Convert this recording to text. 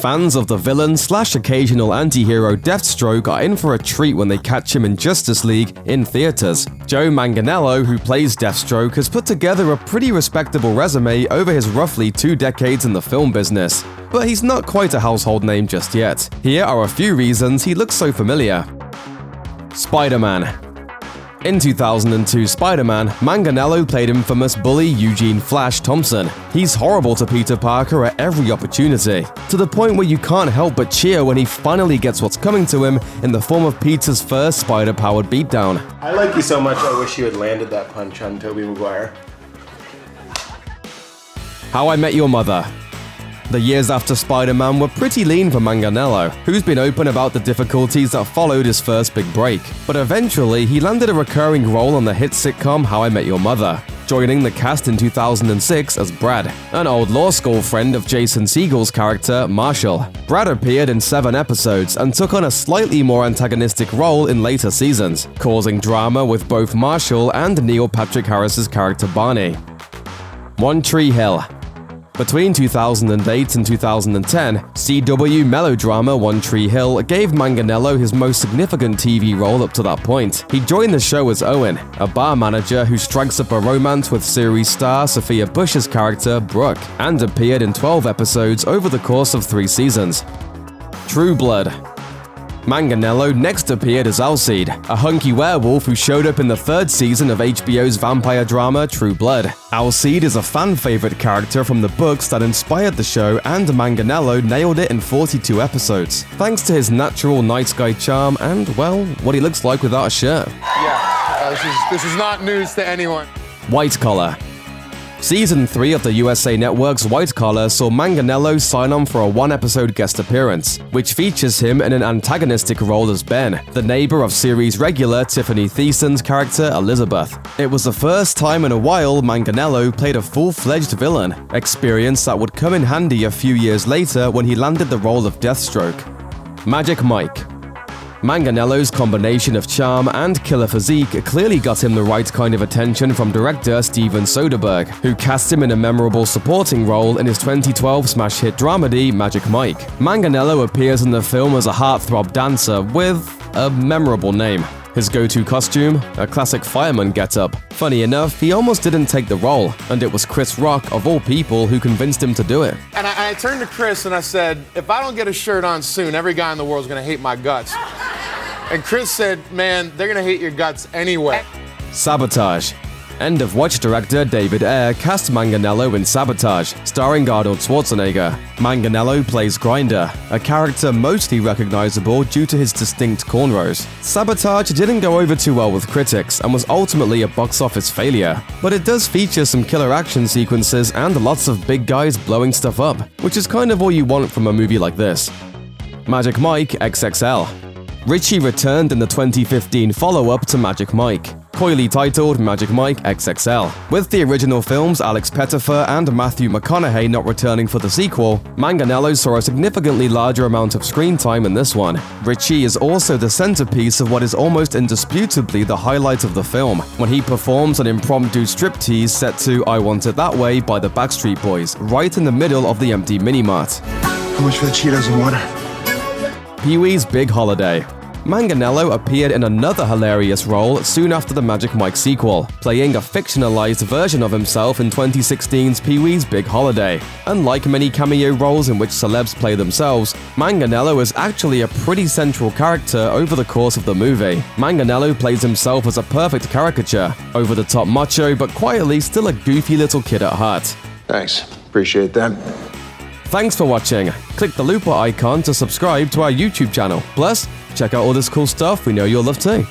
Fans of the villain/occasional anti-hero Deathstroke are in for a treat when they catch him in Justice League in theaters. Joe Manganiello, who plays Deathstroke, has put together a pretty respectable resume over his roughly 2 decades in the film business. But he's not quite a household name just yet. Here are a few reasons he looks so familiar. Spider-Man. In 2002 Spider-Man, Manganiello played infamous bully Eugene Flash Thompson. He's horrible to Peter Parker at every opportunity, to the point where you can't help but cheer when he finally gets what's coming to him in the form of Peter's first spider-powered beatdown. I like you so much I wish you had landed that punch on Tobey Maguire. How I Met Your Mother. The years after Spider-Man were pretty lean for Manganiello, who's been open about the difficulties that followed his first big break. But eventually, he landed a recurring role on the hit sitcom How I Met Your Mother, joining the cast in 2006 as Brad, an old law school friend of Jason Segel's character, Marshall. Brad appeared in 7 episodes and took on a slightly more antagonistic role in later seasons, causing drama with both Marshall and Neil Patrick Harris's character Barney. One Tree Hill. Between 2008 and 2010, CW melodrama One Tree Hill gave Manganiello his most significant TV role up to that point. He joined the show as Owen, a bar manager who strikes up a romance with series star Sophia Bush's character, Brooke, and appeared in 12 episodes over the course of 3 seasons. True Blood. Manganiello next appeared as Alcide, a hunky werewolf who showed up in the 3rd season of HBO's vampire drama True Blood. Alcide is a fan-favorite character from the books that inspired the show, and Manganiello nailed it in 42 episodes, thanks to his natural nice guy charm and, well, what he looks like without a shirt. Yeah, this is not news to anyone. White Collar. Season 3 of the USA Network's White Collar saw Manganiello sign on for a 1-episode guest appearance, which features him in an antagonistic role as Ben, the neighbor of series regular Tiffany Thiessen's character Elizabeth. It was the first time in a while Manganiello played a full-fledged villain, experience that would come in handy a few years later when he landed the role of Deathstroke. Magic Mike. Manganiello's combination of charm and killer physique clearly got him the right kind of attention from director Steven Soderbergh, who cast him in a memorable supporting role in his 2012 smash hit dramedy Magic Mike. Manganiello appears in the film as a heartthrob dancer with a memorable name. His go-to costume? A classic fireman getup. Funny enough, he almost didn't take the role, and it was Chris Rock, of all people, who convinced him to do it. And I turned to Chris and I said, if I don't get a shirt on soon, every guy in the world is gonna hate my guts. And Chris said, man, they're gonna hate your guts anyway. Sabotage. End of Watch director David Ayer cast Manganiello in Sabotage, starring Arnold Schwarzenegger. Manganiello plays Grinder, a character mostly recognizable due to his distinct cornrows. Sabotage didn't go over too well with critics and was ultimately a box office failure, but it does feature some killer action sequences and lots of big guys blowing stuff up, which is kind of all you want from a movie like this. Magic Mike XXL. Ritchie returned in the 2015 follow-up to Magic Mike, coyly titled Magic Mike XXL. With the original film's Alex Pettyfer and Matthew McConaughey not returning for the sequel, Manganiello saw a significantly larger amount of screen time in this one. Ritchie is also the centerpiece of what is almost indisputably the highlight of the film, when he performs an impromptu striptease set to I Want It That Way by the Backstreet Boys, right in the middle of the empty mini-mart. How much for the Cheetos and water? Pee-wee's Big Holiday. Manganiello appeared in another hilarious role soon after the Magic Mike sequel, playing a fictionalized version of himself in 2016's Pee-wee's Big Holiday. Unlike many cameo roles in which celebs play themselves, Manganiello is actually a pretty central character over the course of the movie. Manganiello plays himself as a perfect caricature, over-the-top macho but quietly still a goofy little kid at heart. Thanks. Appreciate that. Thanks for watching. Click the looper icon to subscribe to our YouTube channel. Plus, check out all this cool stuff we know you'll love too.